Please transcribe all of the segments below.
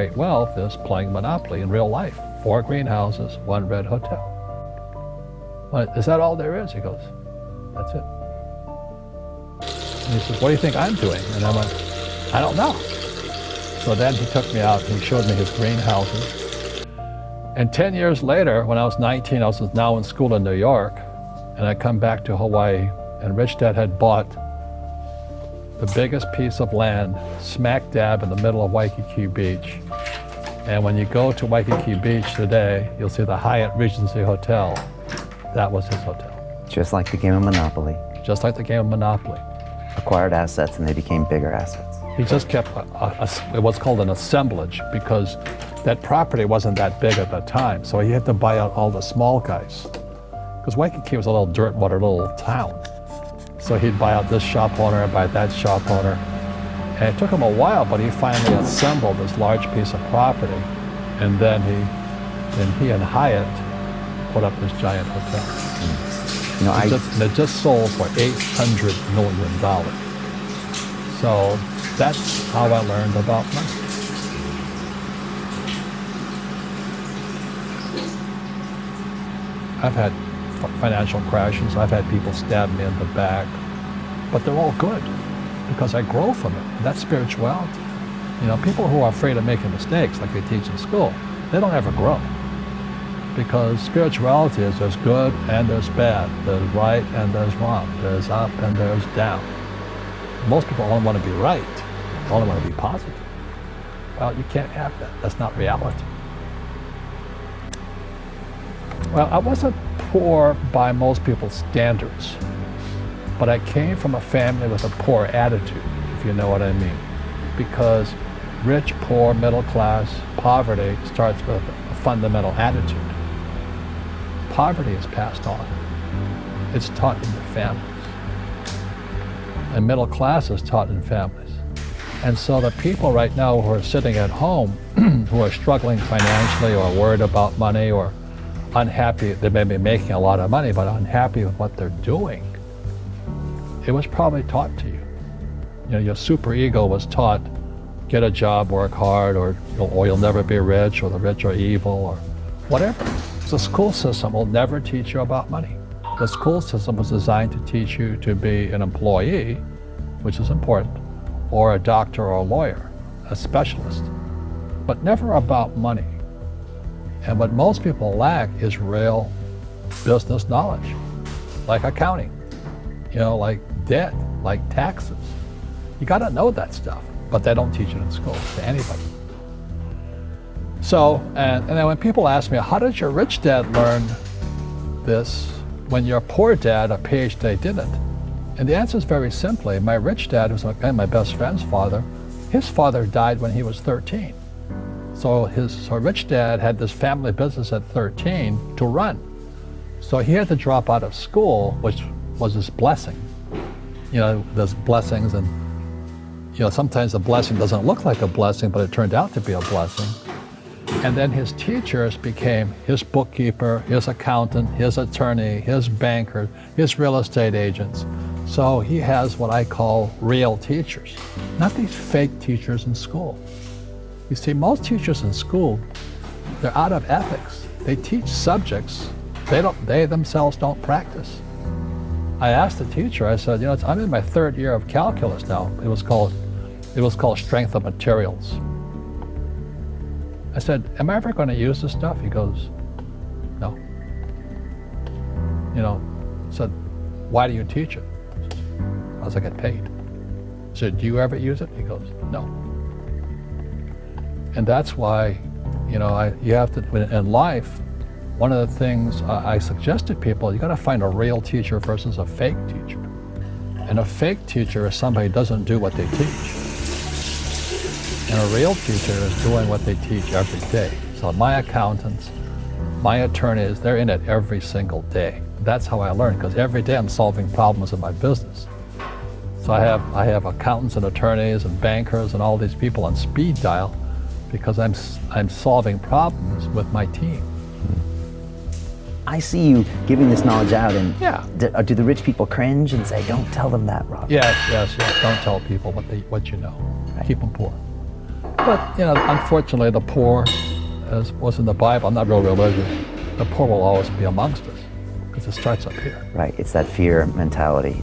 Great wealth is playing Monopoly in real life. 4 greenhouses, 1 red hotel. Well, is that all there is? He goes, that's it. And he says, what do you think I'm doing? And I went, I don't know. So then he took me out and he showed me his greenhouses. And 10 years later, when I was 19, I was now in school in New York, and I come back to Hawaii, and Rich Dad had bought the biggest piece of land smack dab in the middle of Waikiki Beach. And when you go to Waikiki Beach today, you'll see the Hyatt Regency Hotel. That was his hotel. Just like the game of Monopoly. Just like the game of Monopoly. Acquired assets and they became bigger assets. He just kept what's called an assemblage, because that property wasn't that big at the time. So he had to buy out all the small guys. Because Waikiki was a little dirt water little town. So he'd buy out this shop owner and buy that shop owner. And it took him a while, but he finally assembled this large piece of property. And then he and Hyatt put up this giant hotel. You know, it just sold for $800 million. So that's how I learned about money. I've had financial crashes. I've had people stab me in the back, but they're all good because I grow from it. And that's spirituality. You know, people who are afraid of making mistakes, like they teach in school, they don't ever grow. Because spirituality is there's good and there's bad, there's right and there's wrong, there's up and there's down. Most people only want to be right, they only want to be positive. Well, you can't have that. That's not reality. Well, I wasn't poor by most people's standards, but I came from a family with a poor attitude, if you know what I mean. Because rich, poor, middle class, poverty starts with a fundamental attitude. Poverty is passed on. It's taught in the families. And middle class is taught in families. And so the people right now who are sitting at home, who are struggling financially or worried about money or unhappy, they may be making a lot of money, but unhappy with what they're doing, it was probably taught to you. You know, your super ego was taught, get a job, work hard, or you'll never be rich, or the rich are evil, or whatever. The school system will never teach you about money. The school system was designed to teach you to be an employee, which is important, or a doctor or a lawyer, a specialist, but never about money. And what most people lack is real business knowledge, like accounting, you know, like debt, like taxes. You gotta know that stuff, but they don't teach it in school to anybody. So, and then when people ask me, how did your rich dad learn this when your poor dad, a PhD, didn't? And the answer is very simply, my rich dad, who's my best friend's father, his father died when he was 13. So rich dad had this family business at 13 to run. So he had to drop out of school, which was his blessing. You know, there's blessings, and you know, sometimes the blessing doesn't look like a blessing, but it turned out to be a blessing. And then his teachers became his bookkeeper, his accountant, his attorney, his banker, his real estate agents. So he has what I call real teachers, not these fake teachers in school. You see, most teachers in school, they're out of ethics. They teach subjects they themselves don't practice. I asked the teacher, I said, you know, I'm in my 3rd year of calculus now. It was called strength of materials. I said, am I ever going to use this stuff? He goes, no. You know, I said, why do you teach it? Because I get paid. I said, do you ever use it? He goes, no. And that's why, you know, you have to, in life, one of the things I suggest to people, you got to find a real teacher versus a fake teacher. And a fake teacher is somebody who doesn't do what they teach. And a real teacher is doing what they teach every day. So my accountants, my attorneys, they're in it every single day. That's how I learn, because every day I'm solving problems in my business. So I have accountants and attorneys and bankers and all these people on speed dial because I'm solving problems with my team. I see you giving this knowledge out, and yeah. Do the rich people cringe and say, don't tell them that, Rob? Yes. Don't tell people what you know. Right. Keep them poor. But, unfortunately, the poor, as was in the Bible, I'm not real religious, the poor will always be amongst us because it starts up here. Right, it's that fear mentality.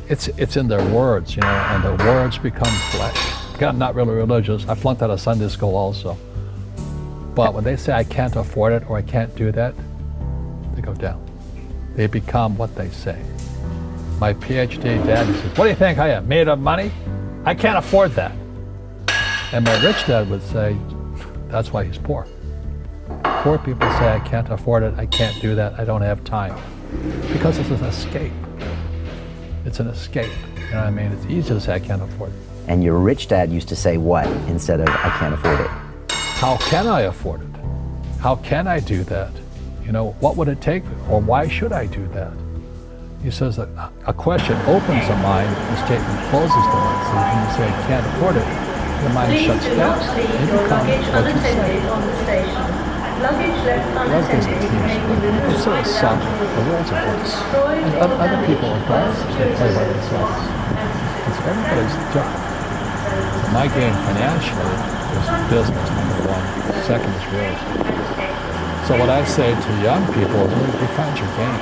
It's in their words, and the words become flesh. Again, I'm not really religious. I flunked out of Sunday school also. But when they say I can't afford it or I can't do that, they go down. They become what they say. My PhD dad says, what do you think I am, made of money? I can't afford that. And my rich dad would say, that's why he's poor. Poor people say, I can't afford it, I can't do that, I don't have time. Because it's an escape. It's an escape. You know what I mean? It's easy to say I can't afford it. And your rich dad used to say what instead of I can't afford it? How can I afford it? How can I do that? What would it take? Or why should I do that? He says that a question opens the mind, a statement closes the mind. So when you say I can't afford it, the mind shuts down. It becomes what you say. Love doesn't teach. It's sort of suck. The world's a book. And other people are golfers. They play by themselves. Because everybody's different. So my game financially is business, number one. Second is real estate. So what I say to young people is, you find your game.